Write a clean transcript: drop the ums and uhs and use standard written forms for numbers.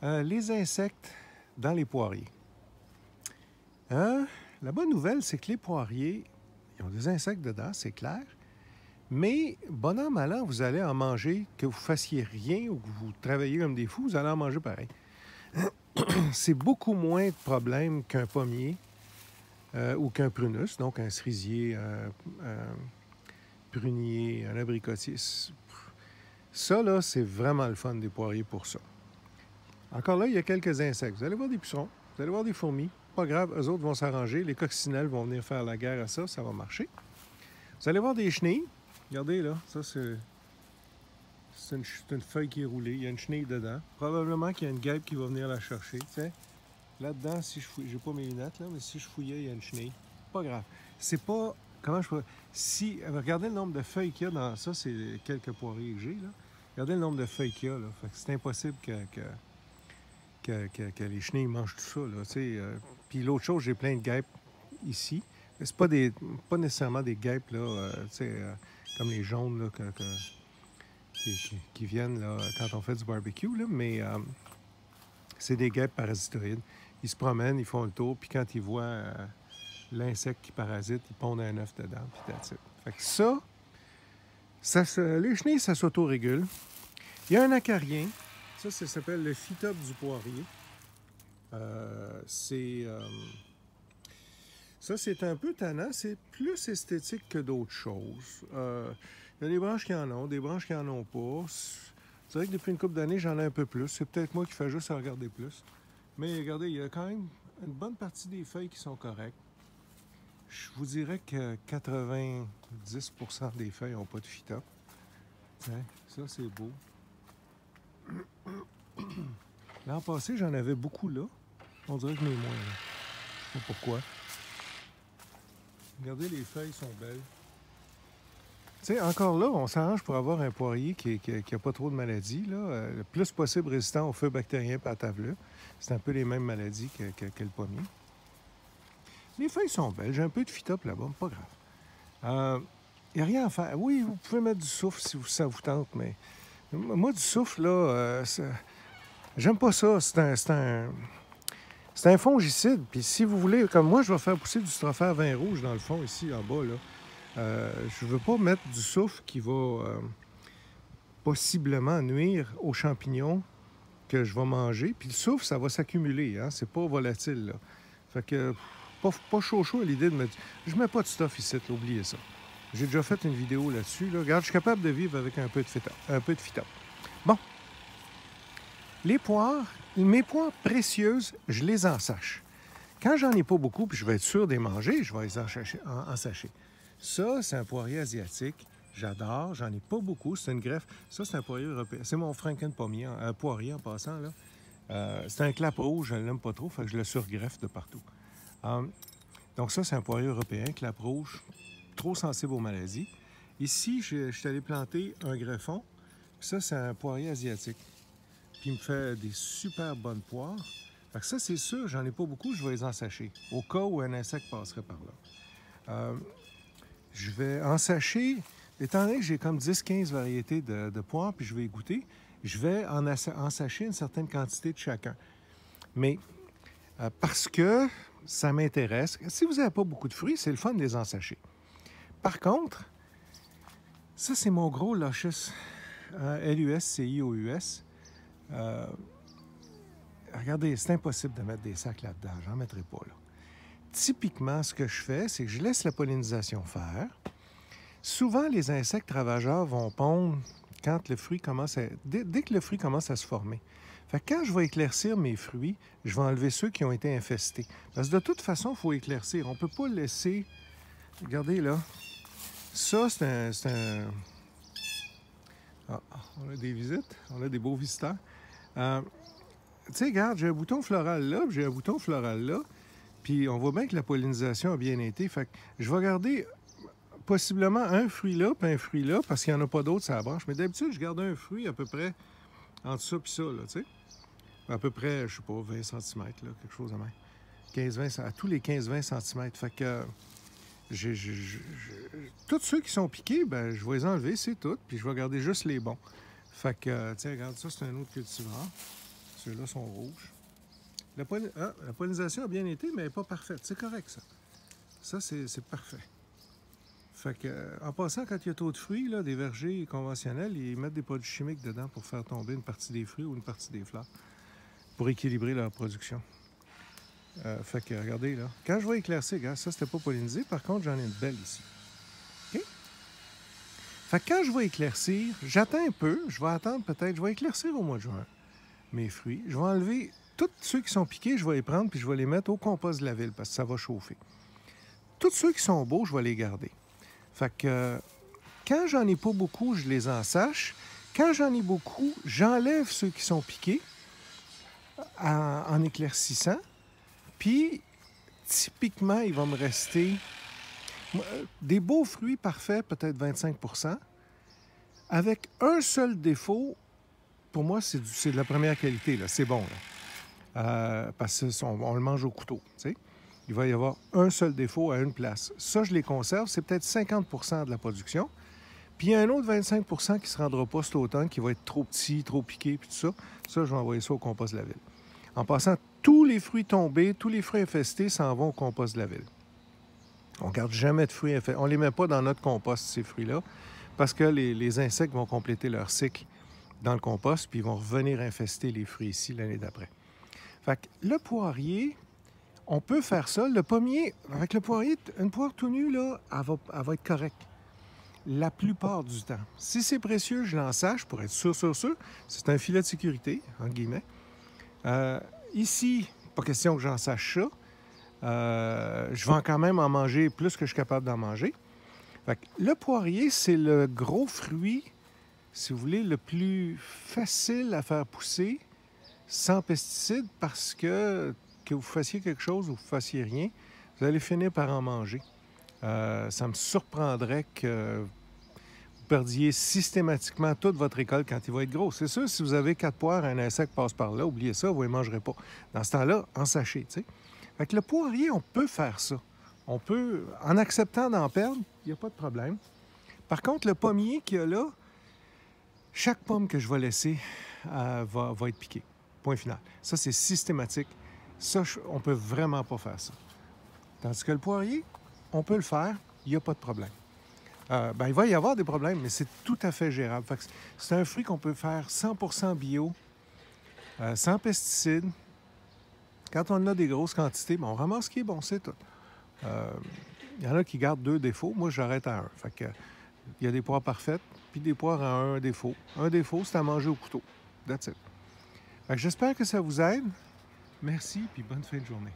Les insectes dans les poiriers. La bonne nouvelle, c'est que les poiriers, ils ont des insectes dedans, c'est clair. Mais, bon an, mal an, vous allez en manger, que vous fassiez rien ou que vous travailliez comme des fous, vous allez en manger pareil. C'est beaucoup moins de problème qu'un pommier ou qu'un prunus, donc un cerisier, un prunier, un abricotier. Ça, là, c'est vraiment le fun des poiriers pour ça. Encore là, il y a quelques insectes. Vous allez voir des pucerons, vous allez voir des fourmis. Pas grave, eux autres vont s'arranger. Les coccinelles vont venir faire la guerre à ça, ça va marcher. Vous allez voir des chenilles. Regardez là, ça c'est une feuille qui est roulée. Il y a une chenille dedans. Probablement qu'il y a une guêpe qui va venir la chercher. Tiens, là-dedans, si je fouille, j'ai pas mes lunettes là, mais si je fouillais, il y a une chenille. Pas grave. C'est pas. Comment je peux. Si. Regardez le nombre de feuilles qu'il y a dans. Ça, c'est quelques poiriers que j'ai là. Regardez le nombre de feuilles qu'il y a là. Fait que c'est impossible que les chenilles mangent tout ça. Puis l'autre chose, j'ai plein de guêpes ici. C'est pas nécessairement des guêpes là, comme les jaunes là, qui viennent là, quand on fait du barbecue, là, mais c'est des guêpes parasitoïdes. Ils se promènent, ils font le tour, puis quand ils voient l'insecte qui parasite, ils pondent un œuf dedans, puis that's it. Fait que les chenilles, ça s'auto-régule. Il y a un acarien. Ça s'appelle le phytope du poirier. Ça, c'est un peu tannant. C'est plus esthétique que d'autres choses. Il y a des branches qui en ont, des branches qui en ont pas. C'est vrai que depuis une couple d'années, j'en ai un peu plus. C'est peut-être moi qui fais juste à regarder plus. Mais regardez, il y a quand même une bonne partie des feuilles qui sont correctes. Je vous dirais que 90% des feuilles n'ont pas de phytope. Tiens, ça, c'est beau. L'an passé, j'en avais beaucoup là. On dirait que mes moins. Là. Je sais pas pourquoi. Regardez, les feuilles sont belles. Tu sais, encore là, on s'arrange pour avoir un poirier qui n'a pas trop de maladies. Là. Le plus possible résistant aux feux bactériens et à la tavelure. C'est un peu les mêmes maladies que le pommier. Les feuilles sont belles. J'ai un peu de phytope là-bas, mais pas grave. Il n'y a rien à faire. Oui, vous pouvez mettre du soufre si ça vous tente, mais moi, du soufre, là, j'aime pas ça. C'est un fongicide. Puis si vous voulez, comme moi, je vais faire pousser du strophaire vin rouge dans le fond, ici, en bas, là. Je ne veux pas mettre du soufre qui va possiblement nuire aux champignons que je vais manger. Puis le soufre, ça va s'accumuler, hein? C'est pas volatile, là. Fait que, pas chaud à l'idée de mettre... Je mets pas de stuff ici, là, oubliez ça. J'ai déjà fait une vidéo là-dessus, là. Regarde, je suis capable de vivre avec un peu de phytope. Bon. Les poires, mes poires précieuses, je les ensache. Quand j'en ai pas beaucoup, puis je vais être sûr de les manger, je vais les ensacher. Ça, c'est un poirier asiatique. J'adore. J'en ai pas beaucoup. C'est une greffe. Ça, c'est un poirier européen. C'est mon franken-pommier, un poirier en passant, là. C'est un clap rouge. Je ne l'aime pas trop. Fait que je le surgreffe de partout. Donc ça, c'est un poirier européen, clap rouge, trop sensible aux maladies. Ici, je suis allé planter un greffon. Ça, c'est un poirier asiatique. Puis il me fait des super bonnes poires. Fait que ça, c'est sûr, j'en ai pas beaucoup, je vais les ensacher. Au cas où un insecte passerait par là. Je vais ensacher, étant donné que j'ai comme 10-15 variétés de poires, puis je vais y goûter, je vais ensacher une certaine quantité de chacun. Mais parce que ça m'intéresse, si vous n'avez pas beaucoup de fruits, c'est le fun de les ensacher. Par contre, ça, c'est mon gros Luscious, Luscious. Regardez, c'est impossible de mettre des sacs là-dedans, j'en mettrai pas là. Typiquement, ce que je fais, c'est que je laisse la pollinisation faire. Souvent, les insectes ravageurs vont pondre quand le fruit commence à... Dès que le fruit commence à se former. Fait que quand je vais éclaircir mes fruits, je vais enlever ceux qui ont été infestés. Parce que de toute façon, il faut éclaircir. On ne peut pas laisser... Regardez là. Ça, c'est un... Ah, on a des visites. On a des beaux visiteurs. Tu sais, regarde, j'ai un bouton floral là, puis j'ai un bouton floral là. Puis on voit bien que la pollinisation a bien été. Fait que je vais garder possiblement un fruit là, puis un fruit là, parce qu'il n'y en a pas d'autres sur la branche. Mais d'habitude, je garde un fruit à peu près entre ça et ça, là, tu sais. À peu près, je sais pas, 20 cm, là, quelque chose de même. 15-20, à tous les 15-20 cm. Fait que tous ceux qui sont piqués, ben je vais les enlever, c'est tout. Puis je vais garder juste les bons. Fait que, tiens, regarde, ça, c'est un autre cultivar. Ceux-là sont rouges. La pollinisation a bien été, mais elle n'est pas parfaite. C'est correct, ça. Ça, c'est parfait. Fait que, en passant, quand il y a trop de fruits, là, des vergers conventionnels, ils mettent des produits chimiques dedans pour faire tomber une partie des fruits ou une partie des fleurs, pour équilibrer leur production. Fait que, regardez, là. Quand je vais éclaircir, regarde, ça, c'était pas pollinisé. Par contre, j'en ai une belle ici. OK? Fait que quand je vais éclaircir, j'attends un peu. Je vais attendre peut-être, je vais éclaircir au mois de juin mes fruits. Je vais enlever tous ceux qui sont piqués, je vais les prendre puis je vais les mettre au compost de la ville parce que ça va chauffer. Tous ceux qui sont beaux, je vais les garder. Fait que quand j'en ai pas beaucoup, je les ensache. Quand j'en ai beaucoup, j'enlève ceux qui sont piqués en éclaircissant. Puis, typiquement, il va me rester des beaux fruits parfaits, peut-être 25 %, avec un seul défaut. Pour moi, c'est de la première qualité, là. C'est bon, là. Parce qu'on le mange au couteau, tu sais. Il va y avoir un seul défaut à une place. Ça, je les conserve. C'est peut-être 50 % de la production. Puis il y a un autre 25 % qui ne se rendra pas cet automne, qui va être trop petit, trop piqué, puis tout ça. Ça, je vais envoyer ça au compost de la ville. En passant, tous les fruits tombés, tous les fruits infestés s'en vont au compost de la ville. On ne garde jamais de fruits infestés. On ne les met pas dans notre compost, ces fruits-là, parce que les insectes vont compléter leur cycle dans le compost, puis ils vont revenir infester les fruits ici l'année d'après. Fait que le poirier, on peut faire ça. Le pommier, avec le poirier, une poire tout nue, là, elle va être correcte. La plupart du temps. Si c'est précieux, je l'ensache pour être sûr. C'est un filet de sécurité, entre guillemets. Ici, pas question que j'ensache ça. Je vais quand même en manger plus que je suis capable d'en manger. Fait que le poirier, c'est le gros fruit, si vous voulez, le plus facile à faire pousser sans pesticides parce que vous fassiez quelque chose ou vous fassiez rien, vous allez finir par en manger. Ça me surprendrait que vous perdiez systématiquement toute votre récolte quand il va être gros. C'est sûr, si vous avez 4 poires, un insecte passe par là, oubliez ça, vous ne les mangerez pas. Dans ce temps-là, ensachez, tu sais. Fait que le poirier, on peut faire ça. On peut, en acceptant d'en perdre, il n'y a pas de problème. Par contre, le pommier qu'il y a là, chaque pomme que je vais laisser va être piquée. Point final. Ça, c'est systématique. Ça, on ne peut vraiment pas faire ça. Tandis que le poirier, on peut le faire, il n'y a pas de problème. Il va y avoir des problèmes, mais c'est tout à fait gérable. C'est un fruit qu'on peut faire 100 % bio, sans pesticides. Quand on a des grosses quantités, on ramasse ce qui est bon, c'est tout. Il y en a qui gardent 2 défauts. Moi, j'arrête à 1. Fait que, il y a des poires parfaites, puis des poires à 1 défaut. Un défaut, c'est à manger au couteau. That's it. Fait que j'espère que ça vous aide. Merci, puis bonne fin de journée.